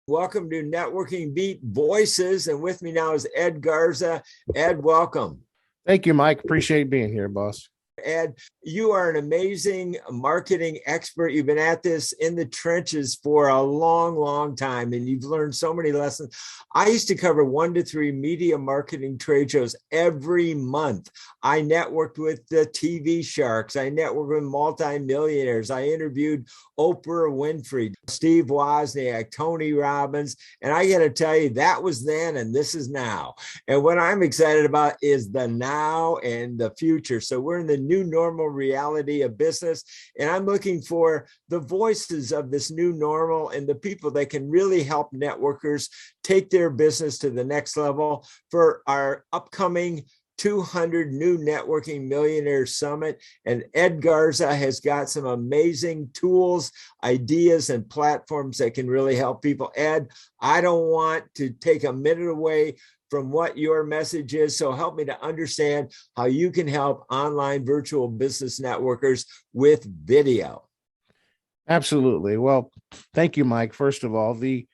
Welcome to Networking Beat Voices. And with me now is Ed Garza. Ed, welcome. Thank you, Mike. Appreciate being here, boss. Ed, you are an amazing marketing expert. You've been at this in the trenches for a long, long time, and you've learned so many lessons. I used to cover 1 to 3 media marketing trade shows every month. I networked with the TV sharks. I networked with multimillionaires. I interviewed Oprah Winfrey, Steve Wozniak, Tony Robbins. And I got to tell you, that was then and this is now. And what I'm excited about is the now and the future. So we're in the new normal reality of business. And I'm looking for the voices of this new normal and the people that can really help networkers take their business to the next level for our upcoming 200 New Networking Millionaires Summit. And Ed Garza has got some amazing tools, ideas, and platforms that can really help people. Ed, I don't want to take a minute away from what your message is. So help me to understand how you can help online virtual business networkers with video. Absolutely. Well, thank you, Mike. First of all, the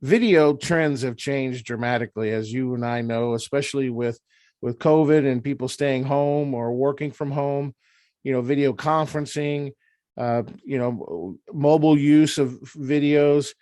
video trends have changed dramatically, as you and I know, especially with COVID and people staying home or working from home, video conferencing, mobile use of videos.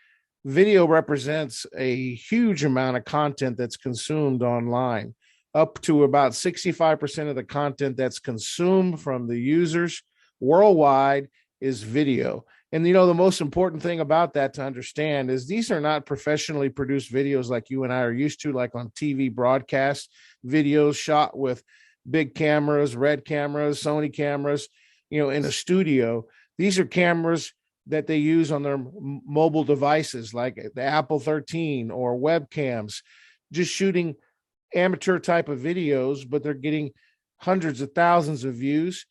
Video represents a huge amount of content that's consumed online. Up to about 65% of the content that's consumed from the users worldwide is video. And, the most important thing about that to understand is these are not professionally produced videos like you and I are used to, like on TV broadcast videos shot with big cameras, red cameras, Sony cameras, in a studio. These are cameras that they use on their mobile devices like the Apple 13 or webcams, just shooting amateur type of videos, but they're getting hundreds of thousands of views.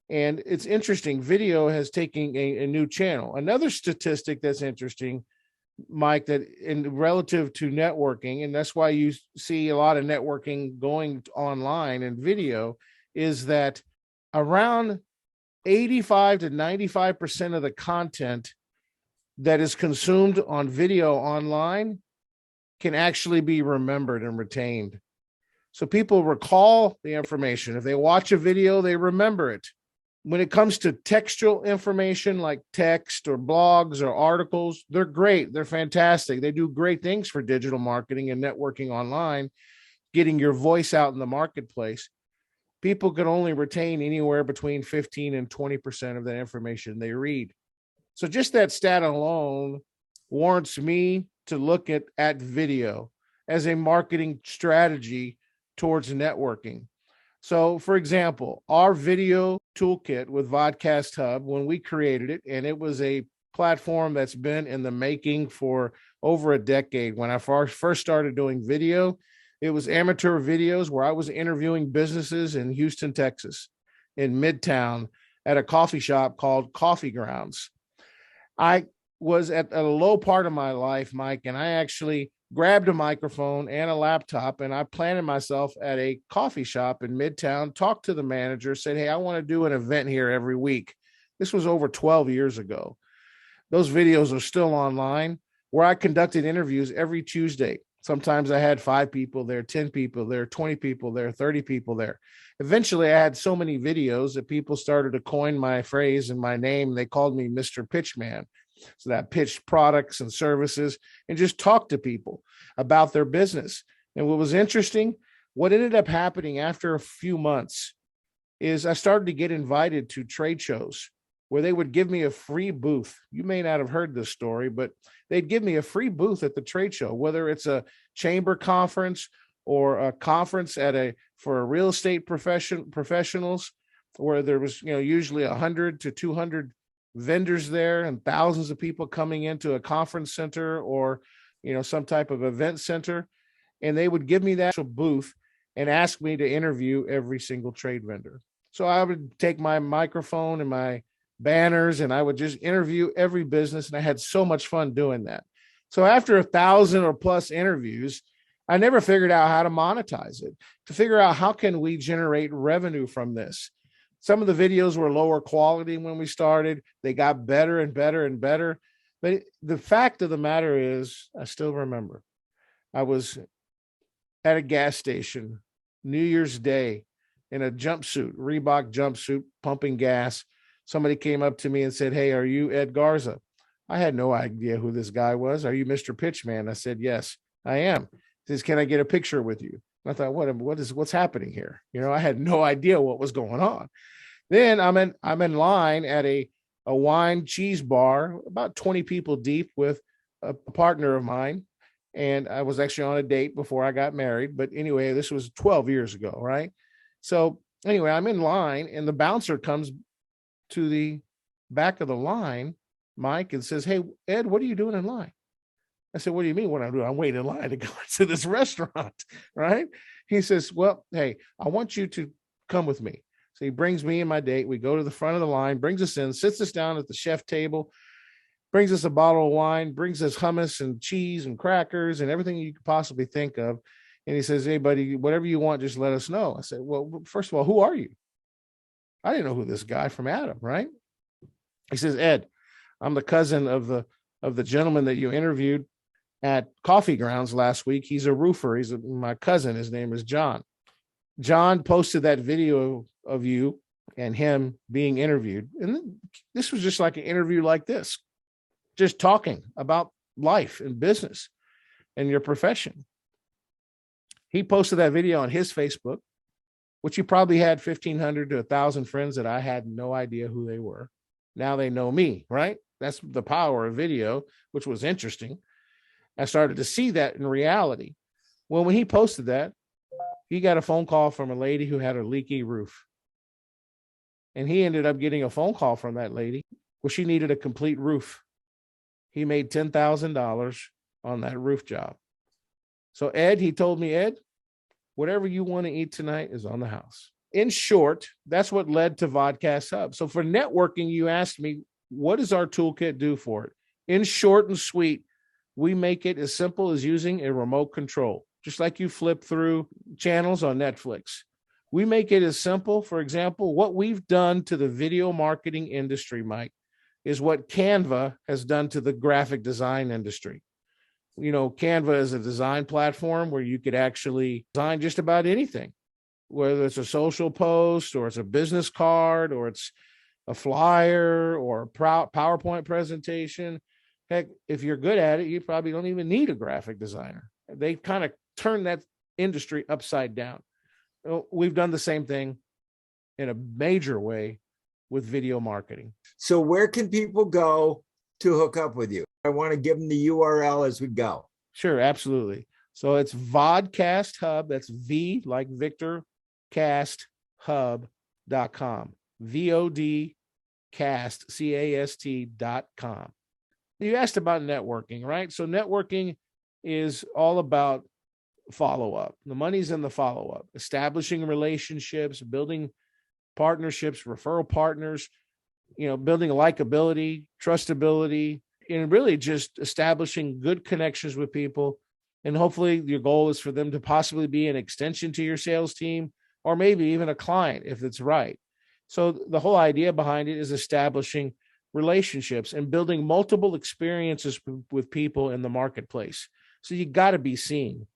And it's interesting, video has taken a new channel. Another statistic that's interesting, Mike, that in relative to networking, and that's why you see a lot of networking going online and video, is that around 85 to 95% of the content that is consumed on video online can actually be remembered and retained. So people recall the information. If they watch a video, they remember it. When it comes to textual information like text or blogs or articles, they're great. They're fantastic. They do great things for digital marketing and networking online, getting your voice out in the marketplace. People can only retain anywhere between 15 and 20% of the information they read. So just that stat alone warrants me to look at video as a marketing strategy towards networking. So, for example, our video toolkit with Vodcast Hub, when we created it, and it was a platform that's been in the making for over a decade. When I first started doing video, it was amateur videos where I was interviewing businesses in Houston, Texas, in Midtown at a coffee shop called Coffee Grounds. I was at a low part of my life, Mike, and I actually grabbed a microphone and a laptop, and I planted myself at a coffee shop in Midtown, talked to the manager, said, hey, I want to do an event here every week. This was over 12 years ago. Those videos are still online, where I conducted interviews every Tuesday. Sometimes I had 5 people there, 10 people there, 20 people there, 30 people there. Eventually, I had so many videos that people started to coin my phrase and my name. They called me Mr. Pitchman. So that pitched products and services and just talked to people about their business. And what was interesting, what ended up happening after a few months is I started to get invited to trade shows where they would give me a free booth. You may not have heard this story, but they'd give me a free booth at the trade show, whether it's a chamber conference or a conference for real estate professionals, where there was usually 100 to 200 vendors there and thousands of people coming into a conference center or some type of event center, and they would give me that booth and ask me to interview every single trade vendor. So I would take my microphone and my banners and I would just interview every business, and I had so much fun doing that. So after 1,000 or plus interviews, I never figured out how to monetize it, to figure out how can we generate revenue from this. Some of the videos were lower quality when we started. They got better and better and better. But the fact of the matter is, I still remember I was at a gas station, New Year's Day, in a jumpsuit, Reebok jumpsuit, pumping gas. Somebody came up to me and said, "Hey, are you Ed Garza?" I had no idea who this guy was. "Are you Mr. Pitchman?" I said, "Yes, I am." He says, "Can I get a picture with you?" And I thought, what's happening here? I had no idea what was going on. Then I'm in line at a wine cheese bar, about 20 people deep, with a partner of mine. And I was actually on a date before I got married. But anyway, this was 12 years ago, right? So anyway, I'm in line and the bouncer comes to the back of the line, Mike, and says, "Hey, Ed, what are you doing in line?" I said, "What do you mean what I'm doing? I'm waiting in line to go to this restaurant," right? He says, "Well, hey, I want you to come with me." So he brings me and my date. We go to the front of the line, brings us in, sits us down at the chef table, brings us a bottle of wine, brings us hummus and cheese and crackers and everything you could possibly think of. And he says, "Hey, buddy, whatever you want, just let us know." I said, "Well, first of all, who are you?" I didn't know who this guy from Adam, right? He says, "Ed, I'm the cousin of the gentleman that you interviewed at Coffee Grounds last week. He's a roofer. He's my cousin. His name is John. John posted that video of you and him being interviewed. And this was just like an interview like this, just talking about life and business and your profession." He posted that video on his Facebook, which he probably had 1,500 to 1,000 friends that I had no idea who they were. Now they know me, right? That's the power of video, which was interesting. I started to see that in reality. Well, when he posted that, he got a phone call from a lady who had a leaky roof. And he ended up getting a phone call from that lady where she needed a complete roof. He made $10,000 on that roof job. So Ed, he told me, "Ed, whatever you want to eat tonight is on the house." In short, that's what led to Vodcast Hub. So for networking, you asked me, what does our toolkit do for it? In short and sweet, we make it as simple as using a remote control, just like you flip through channels on Netflix. We make it as simple. For example, what we've done to the video marketing industry, Mike, is what Canva has done to the graphic design industry. Canva is a design platform where you could actually design just about anything, whether it's a social post or it's a business card or it's a flyer or a PowerPoint presentation. Heck, if you're good at it, you probably don't even need a graphic designer. They kind of turn that industry upside down. We've done the same thing in a major way with video marketing. So where can people go to hook up with you? I want to give them the URL as we go. Sure, absolutely. So it's Vodcast Hub. That's V like Victor, cast hub.com. VOD cast, CAST.com. You asked about networking, right? So networking is all about follow-up. The money's in the follow-up, establishing relationships, building partnerships, referral partners, building likability, trustability, and really just establishing good connections with people. And hopefully your goal is for them to possibly be an extension to your sales team, or maybe even a client if it's right. So the whole idea behind it is establishing relationships and building multiple experiences with people in the marketplace. So you got to be seen,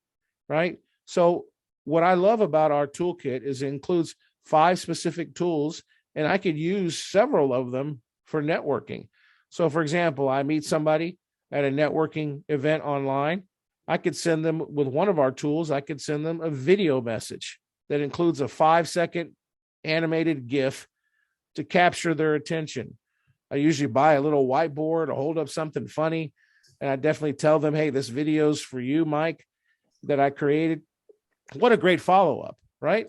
right? So what I love about our toolkit is it includes 5 specific tools, and I could use several of them for networking. So for example, I meet somebody at a networking event online. I could send them with one of our tools. I could send them a video message that includes a 5-second animated GIF to capture their attention. I usually buy a little whiteboard or hold up something funny, and I definitely tell them, "Hey, this video's for you, Mike, that I created." What a great follow-up, right?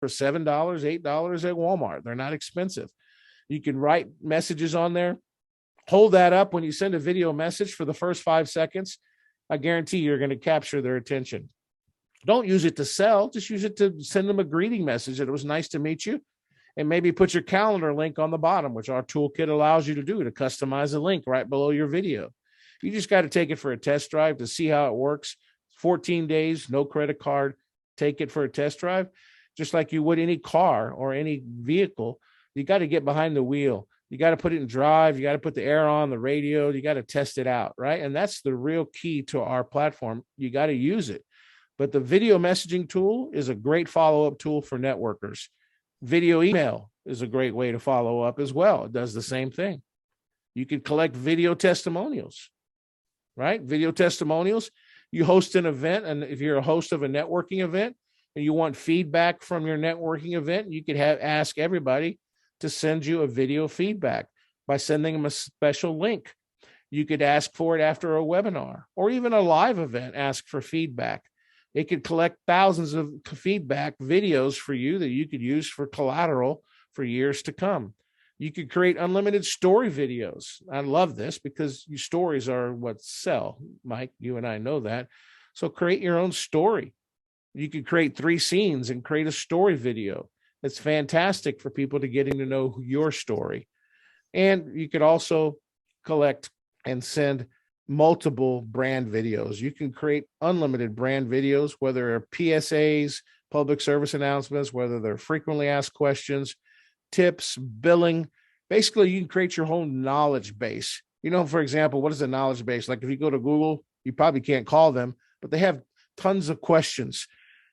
For $7, $8 at Walmart. They're not expensive. You can write messages on there. Hold that up when you send a video message for the first 5 seconds. I guarantee you're going to capture their attention. Don't use it to sell. Just use it to send them a greeting message that it was nice to meet you. And maybe put your calendar link on the bottom, which our toolkit allows you to do, to customize a link right below your video. You just got to take it for a test drive to see how it works. 14 days, no credit card. Take it for a test drive. Just like you would any car or any vehicle, you got to get behind the wheel. You got to put it in Drive. You got to put the air on the radio. You got to test it out, right? And that's the real key to our platform. You got to use it. But the video messaging tool is a great follow-up tool for networkers. Video email is a great way to follow up as well. It does the same thing. You can collect video testimonials, right? Video testimonials. You host an event, and if you're a host of a networking event and you want feedback from your networking event, you could ask everybody to send you a video feedback by sending them a special link. You could ask for it after a webinar or even a live event, ask for feedback. It could collect thousands of feedback videos for you that you could use for collateral for years to come. You could create unlimited story videos. I love this because your stories are what sell. Mike, you and I know that. So create your own story. You could create 3 scenes and create a story video. It's fantastic for people to getting to know your story. And you could also collect and send multiple brand videos. You can create unlimited brand videos, whether they're PSAs, public service announcements, whether they're frequently asked questions, tips, billing. Basically, you can create your whole knowledge base. You know, for example, what is a knowledge base? Like if you go to Google, you probably can't call them, but they have tons of questions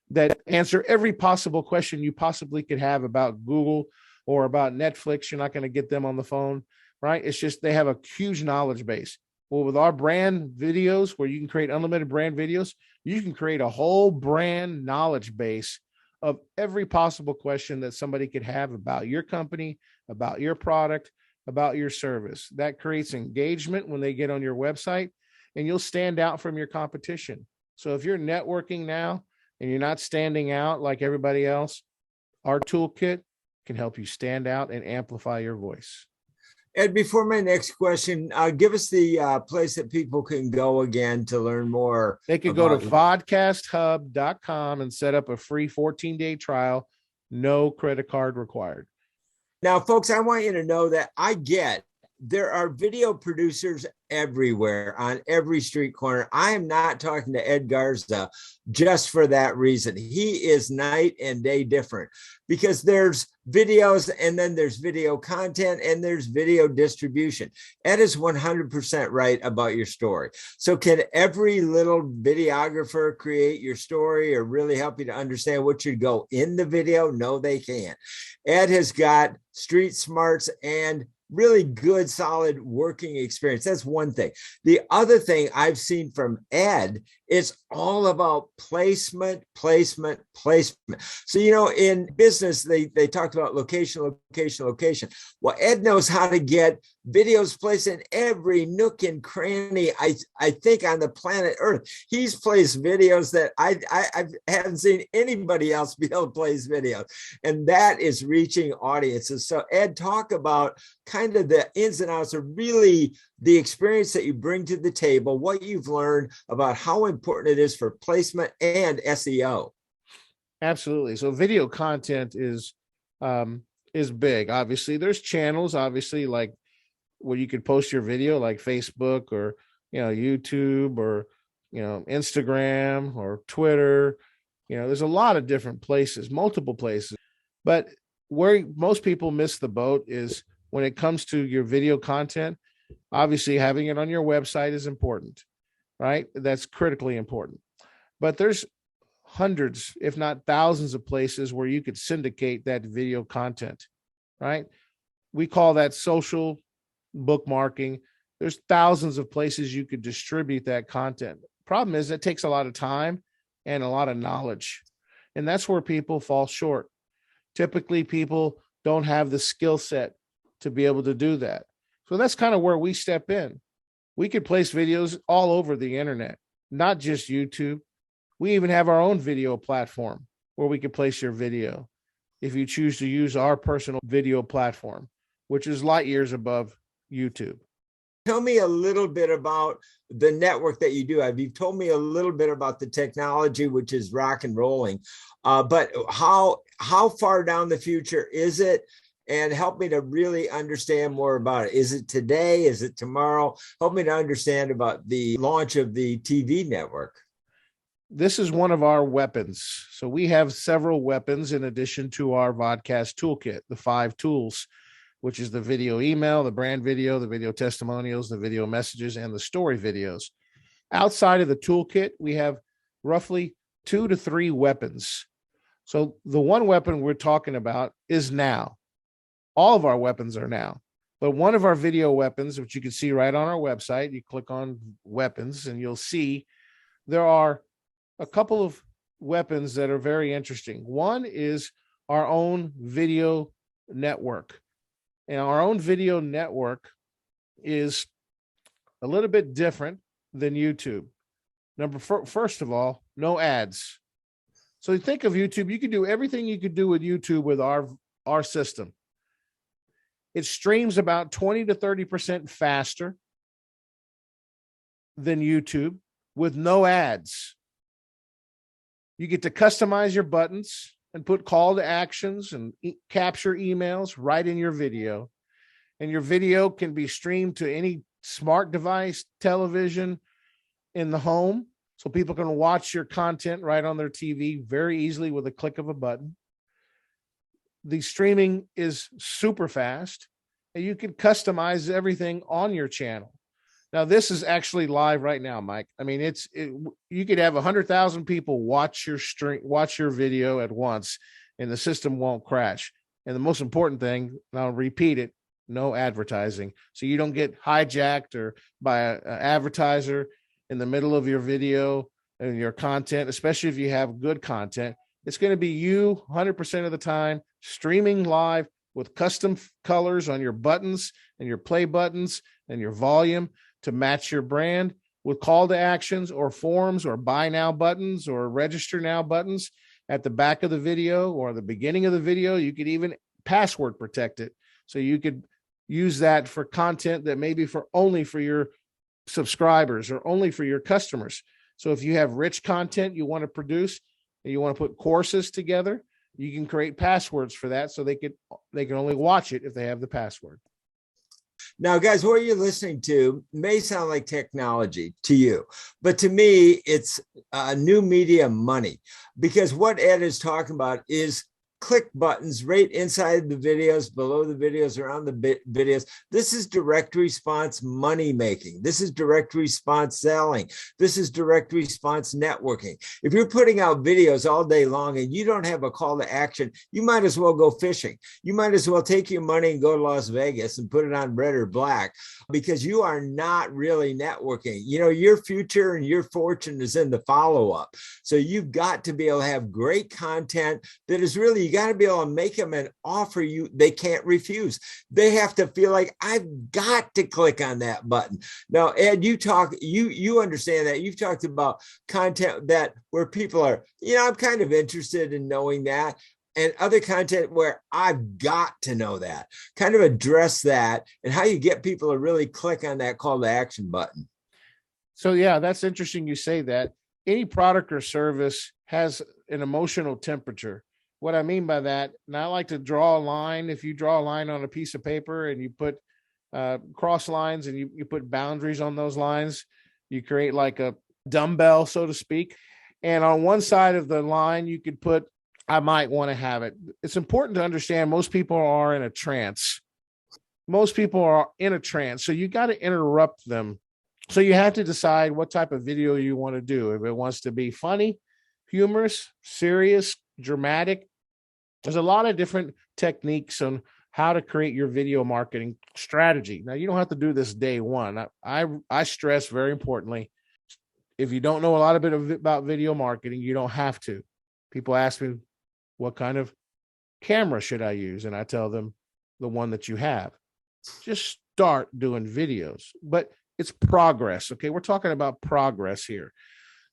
that answer every possible question you possibly could have about Google or about Netflix. You're not going to get them on the phone, right? It's just they have a huge knowledge base. Well, with our brand videos, where you can create unlimited brand videos, you can create a whole brand knowledge base of every possible question that somebody could have about your company, about your product, about your service. That creates engagement when they get on your website, and you'll stand out from your competition. So if you're networking now and you're not standing out like everybody else, our toolkit can help you stand out and amplify your voice. Ed, before my next question, give us the place that people can go again to learn more. They could go to vodcasthub.com and set up a free 14-day trial, no credit card required. Now, folks, I want you to know that there are video producers everywhere on every street corner. I am not talking to Ed Garza just for that reason. He is night and day different because there's videos and then there's video content and there's video distribution. Ed is 100% right about your story. So can every little videographer create your story or really help you to understand what should go in the video? No, they can't. Ed has got street smarts and really good, solid working experience. That's one thing. The other thing I've seen from Ed is all about placement. So, you know, in business, they talked about location. Well, Ed knows how to get videos placed in every nook and cranny, I think, on the planet Earth. He's placed videos that I haven't seen anybody else be able to place videos. And that is reaching audiences. So Ed, talk about kind of the ins and outs of really the experience that you bring to the table, what you've learned about how important it is for placement and SEO. Absolutely. So video content is big. Obviously, there's channels, obviously, like where you could post your video, like Facebook or, you know, YouTube or, you know, Instagram or Twitter. You know, there's a lot of different places, multiple places. But where most people miss the boat is when it comes to your video content. Obviously, having it on your website is important, right? That's critically important. But there's hundreds, if not thousands of places where you could syndicate that video content, right? We call that social bookmarking. There's thousands of places you could distribute that content. Problem is, it takes a lot of time and a lot of knowledge. And that's where people fall short. Typically, people don't have the skill set to be able to do that. So that's kind of where we step in. We could place videos all over the internet, not just YouTube. We even have our own video platform where we can place your video if you choose to use our personal video platform, which is light years above YouTube. Tell me a little bit about the network that you do have. You've told me a little bit about the technology, which is rock and rolling, but how far down the future is it? And help me to really understand more about it. Is it today? Is it tomorrow? Help me to understand about the launch of the TV network. This is one of our weapons. So we have several weapons in addition to our vodcast toolkit, the 5 tools. which is the video email, the brand video, the video testimonials, the video messages, and the story videos. Outside of the toolkit, we have roughly 2 to 3 weapons. So the one weapon we're talking about is now. All of our weapons are now. But one of our video weapons, which you can see right on our website, you click on weapons and you'll see there are a couple of weapons that are very interesting. One is our own video network. And our own video network is a little bit different than YouTube. First of all, no ads. So you think of YouTube, you can do everything you could do with YouTube with our system. It streams about 20 to 30% faster than YouTube with no ads. You get to customize your buttons and put call to actions and capture emails right in your video. And your video can be streamed to any smart device, television in the home. So people can watch your content right on their TV very easily with a click of a button. The streaming is super fast, and you can customize everything on your channel. Now, this is actually live right now, Mike. I mean, you could have 100,000 people watch your video at once, and the system won't crash. And the most important thing, and I'll repeat it, no advertising. So you don't get hijacked or by an advertiser in the middle of your video and your content, especially if you have good content. It's going to be you 100% of the time streaming live with custom colors on your buttons and your play buttons and your volume to match your brand, with call to actions or forms or buy now buttons or register now buttons at the back of the video or the beginning of the video. You could even password protect it. So you could use that for content that maybe only for your subscribers or only for your customers. So if you have rich content you want to produce and you want to put courses together, you can create passwords for that so they can only watch it if they have the password. Now, guys, what you're listening to may sound like technology to you, but to me, it's new media money, because what Ed is talking about is click buttons right inside the videos, below the videos, around the videos. This is direct response money making. This is direct response selling. This is direct response networking. If you're putting out videos all day long and you don't have a call to action, you might as well go fishing. You might as well take your money and go to Las Vegas and put it on red or black, because you are not really networking. You know, your future and your fortune is in the follow-up. So you've got to be able to have great content that is really, you got to be able to make them an offer they can't refuse. They have to feel like, I've got to click on that button. Now, Ed, you understand that. You've talked about content that where people are, I'm kind of interested in knowing that, and other content where I've got to know that. Kind of address that and how you get people to really click on that call to action button. So yeah, that's interesting you say that. Any product or service has an emotional temperature. What I mean by that, and I like to draw a line. If you draw a line on a piece of paper and you put cross lines and you put boundaries on those lines, you create like a dumbbell, so to speak. And on one side of the line, you could put, I might want to have it. It's important to understand most people are in a trance. Most people are in a trance. So you got to interrupt them. So you have to decide what type of video you want to do. If it wants to be funny, humorous, serious, dramatic. There's a lot of different techniques on how to create your video marketing strategy. Now, you don't have to do this day one. I stress very importantly, if you don't know a lot about video marketing, you don't have to. People ask me, what kind of camera should I use? And I tell them the one that you have. Just start doing videos, but it's progress. Okay. We're talking about progress here.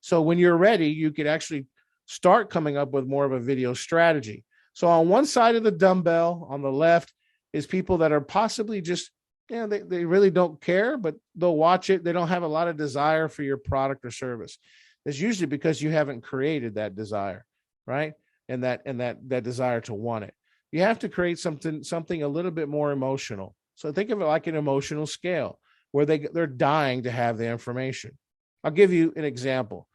So when you're ready, you could actually start coming up with more of a video strategy. So on one side of the dumbbell, on the left, is people that are possibly just, they really don't care, but they'll watch it. They don't have a lot of desire for your product or service. It's usually because you haven't created that desire, right? And that desire to want it. You have to create something a little bit more emotional. So think of it like an emotional scale where they're dying to have the information. I'll give you an example.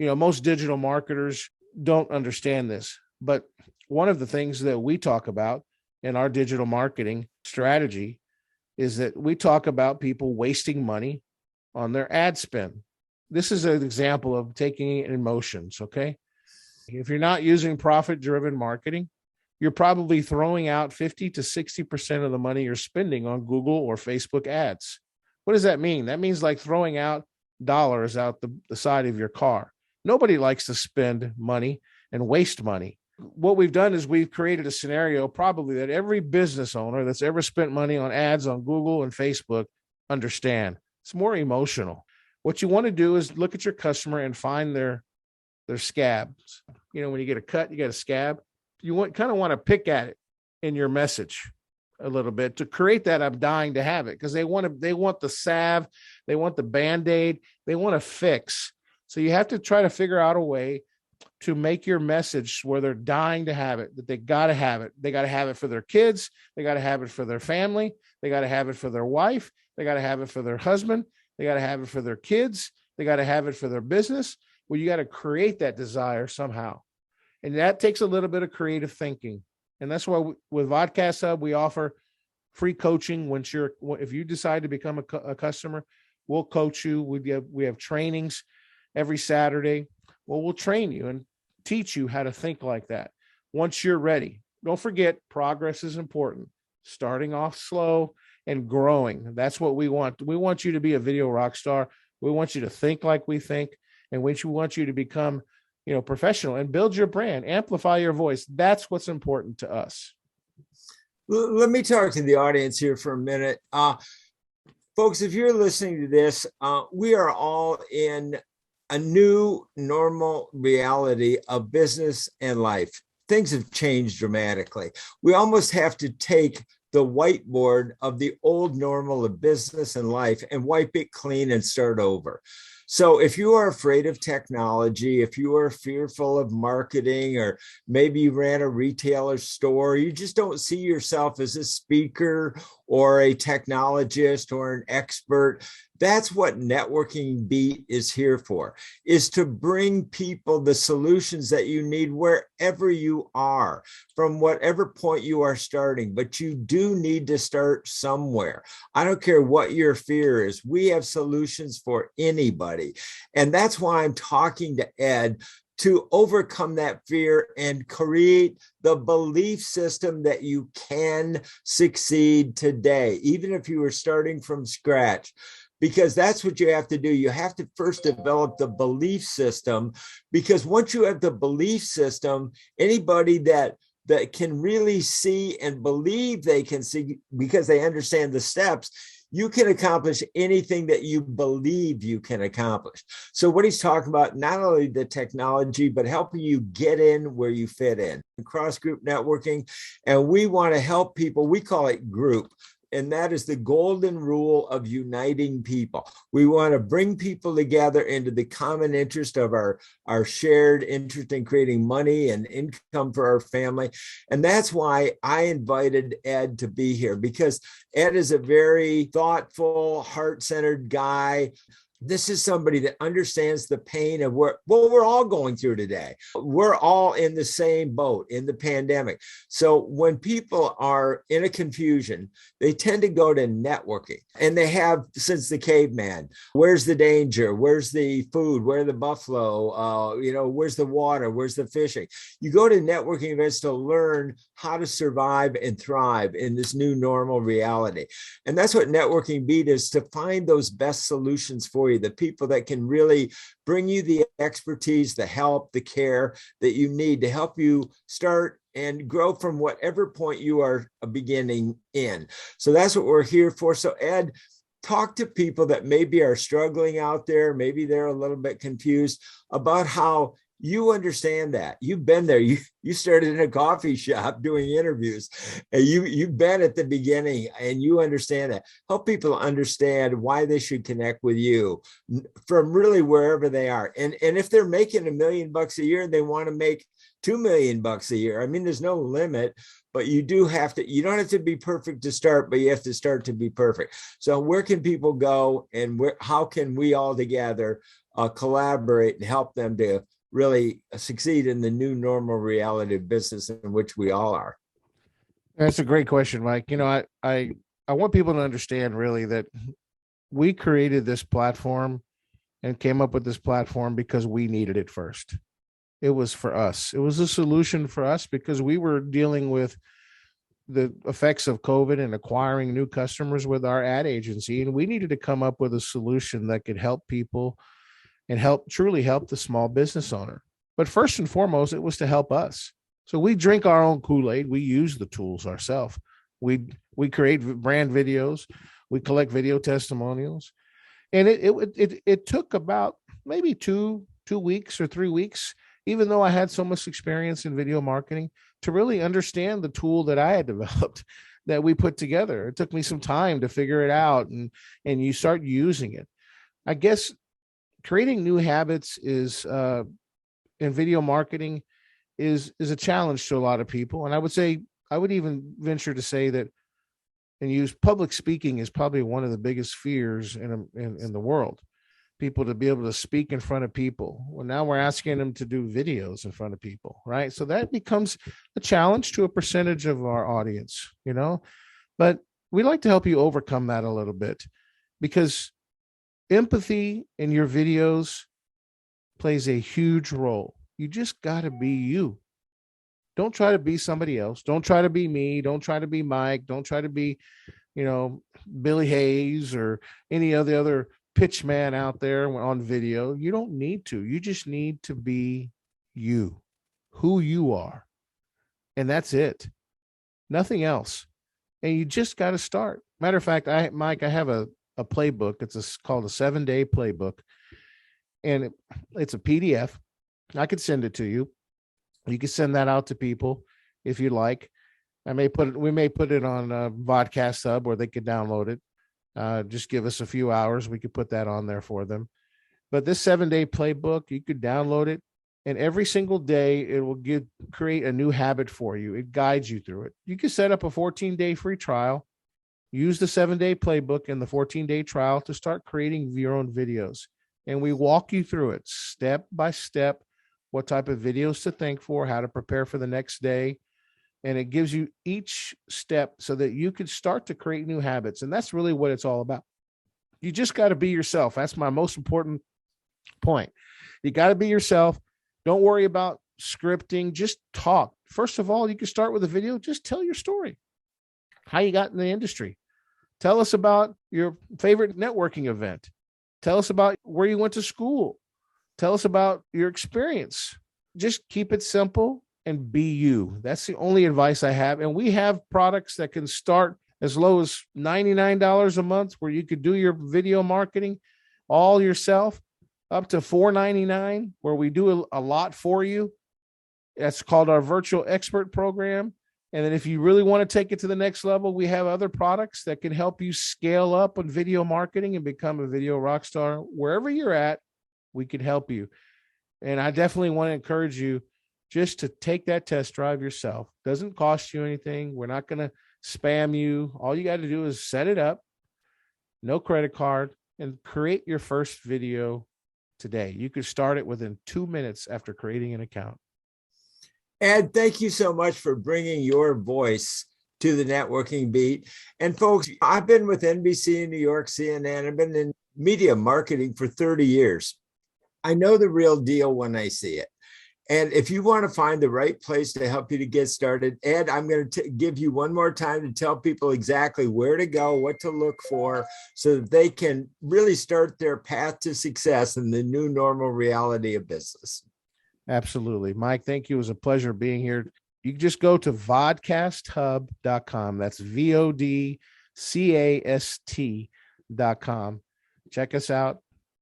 Most digital marketers don't understand this, but one of the things that we talk about in our digital marketing strategy is that we talk about people wasting money on their ad spend. This is an example of taking it in motions, okay? If you're not using profit-driven marketing, you're probably throwing out 50 to 60% of the money you're spending on Google or Facebook ads. What does that mean? That means like throwing out dollars out the side of your car. Nobody likes to spend money and waste money. What we've done is we've created a scenario probably that every business owner that's ever spent money on ads on Google and Facebook understand. It's more emotional. What you want to do is look at your customer and find their scabs. You know, when you get a cut, you get a scab. You kind of want to pick at it in your message a little bit to create that I'm dying to have it, because they want the salve, they want the Band-Aid, they want to fix. So you have to try to figure out a way to make your message where they're dying to have it, that they got to have it. They got to have it for their kids. They got to have it for their family. They got to have it for their wife. They got to have it for their husband. They got to have it for their kids. They got to have it for their business. Well, you got to create that desire somehow. And that takes a little bit of creative thinking. And that's why with Vodcast Hub, we offer free coaching. If you decide to become a customer, we'll coach you. We have trainings every Saturday. Well, we'll train you and teach you how to think like that once you're ready. Don't forget, progress is important. Starting off slow and growing. That's what we want. We want you to be a video rock star. We want you to think like we think, and we want you to become, professional and build your brand, amplify your voice. That's what's important to us. Let me talk to the audience here for a minute. Folks, if you're listening to this, we are all in a new normal reality of business and life. Things have changed dramatically. We almost have to take the whiteboard of the old normal of business and life and wipe it clean and start over. So if you are afraid of technology, if you are fearful of marketing, or maybe you ran a retailer store, you just don't see yourself as a speaker or a technologist or an expert, that's what Networking Beat is here for, is to bring people the solutions that you need wherever you are, from whatever point you are starting. But you do need to start somewhere. I don't care what your fear is. We have solutions for anybody. And that's why I'm talking to Ed, to overcome that fear and create the belief system that you can succeed today, even if you were starting from scratch. Because that's what you have to do. You have to first develop the belief system, because once you have the belief system, anybody that can really see and believe they can see, because they understand the steps, you can accomplish anything that you believe you can accomplish. So what he's talking about, not only the technology, but helping you get in where you fit in. Cross-group networking, and we want to help people. We call it group. And that is the golden rule of uniting people. We want to bring people together into the common interest of our shared interest in creating money and income for our family. And that's why I invited Ed to be here, because Ed is a very thoughtful, heart-centered guy. This is somebody that understands the pain of what we're all going through today. We're all in the same boat in the pandemic. So when people are in a confusion, they tend to go to networking, and they have since the caveman. Where's the danger? Where's the food? Where are the buffalo? Where's the water? Where's the fishing? You go to networking events to learn how to survive and thrive in this new normal reality. And that's what Networking Beat is, to find those best solutions for you, the people that can really bring you the expertise, the help, the care that you need to help you start and grow from whatever point you are beginning in. So that's what we're here for. So Ed, talk to people that maybe are struggling out there. Maybe they're a little bit confused about how you understand that. You've been there. You started in a coffee shop doing interviews, and you've been at the beginning, and you understand that. Help people understand why they should connect with you from really wherever they are. And if they're making $1 million a year, they want to make $2 million a year. I mean, there's no limit, but you don't have to be perfect to start, but you have to start to be perfect. So where can people go, and how can we all together collaborate and help them to really succeed in the new normal reality of business in which we all are? That's a great question, Mike. I want people to understand really that we created this platform and came up with this platform because we needed it first. It was for us. It was a solution for us because we were dealing with the effects of COVID and acquiring new customers with our ad agency. And we needed to come up with a solution that could help people and truly help the small business owner. But first and foremost, it was to help us. So we drink our own Kool-Aid. We use the tools ourselves. We create brand videos. We collect video testimonials. And it took about maybe two weeks or 3 weeks, even though I had so much experience in video marketing, to really understand the tool that I had developed that we put together. It took me some time to figure it out, and you start using it. I guess creating new habits is in video marketing is a challenge to a lot of people. And I would even venture to say that and use public speaking is probably one of the biggest fears in the world. People to be able to speak in front of people. Well, now we're asking them to do videos in front of people, right? So that becomes a challenge to a percentage of our audience, but we like to help you overcome that a little bit, because empathy in your videos plays a huge role. You just got to be you. Don't try to be somebody else. Don't try to be me. Don't try to be Mike. Don't try to be, Billy Hayes or any of the other pitch man out there on video. You don't need to. You just need to be you, who you are. And that's it. Nothing else. And you just got to start. Matter of fact, Mike, I have a playbook. It's called a 7-day playbook. And it's a PDF. I could send it to you. You can send that out to people if you like. We may put it on Vodcast Hub where they could download it. Just give us a few hours. We could put that on there for them. But this 7-day playbook, you could download it, and every single day it will create a new habit for you. It guides you through it. You can set up a 14-day free trial, use the 7-day playbook and the 14-day trial to start creating your own videos. And we walk you through it step by step, what type of videos to think for, how to prepare for the next day. And it gives you each step so that you can start to create new habits. And that's really what it's all about. You just got to be yourself. That's my most important point. You got to be yourself. Don't worry about scripting. Just talk. First of all, you can start with a video. Just tell your story, how you got in the industry. Tell us about your favorite networking event. Tell us about where you went to school. Tell us about your experience. Just keep it simple and be you. That's the only advice I have. And we have products that can start as low as $99 a month, where you could do your video marketing all yourself, up to $4.99, where we do a lot for you. That's called our virtual expert program. And then if you really want to take it to the next level, we have other products that can help you scale up on video marketing and become a video rock star. Wherever you're at, we can help you. And I definitely want to encourage you just to take that test drive yourself. Doesn't cost you anything. We're not going to spam you. All you got to do is set it up, no credit card, and create your first video today. You could start it within 2 minutes after creating an account. Ed, thank you so much for bringing your voice to the networking beat. And folks, I've been with NBC in New York, CNN. I've been in media marketing for 30 years. I know the real deal when I see it. And if you want to find the right place to help you to get started, Ed, I'm going to give you one more time to tell people exactly where to go, what to look for, so that they can really start their path to success in the new normal reality of business. Absolutely. Mike, thank you. It was a pleasure being here. You can just go to vodcasthub.com. That's VODCAST.com. Check us out.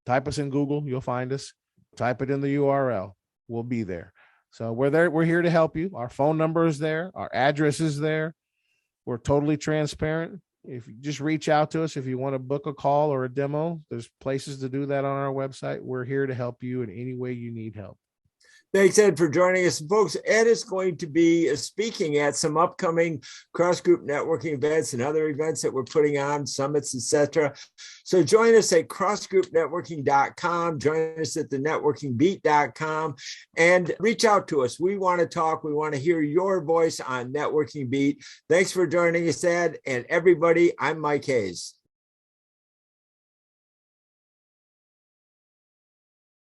Type us in Google. You'll find us. Type it in the URL. We'll be there. So we're there. We're here to help you. Our phone number is there. Our address is there. We're totally transparent. If you just reach out to us, if you want to book a call or a demo, there's places to do that on our website. We're here to help you in any way you need help. Thanks, Ed, for joining us. Folks, Ed is going to be speaking at some upcoming cross-group networking events and other events that we're putting on, summits, etc. So join us at crossgroupnetworking.com, join us at thenetworkingbeat.com, and reach out to us. We want to talk. We want to hear your voice on Networking Beat. Thanks for joining us, Ed. And everybody, I'm Mike Hayes.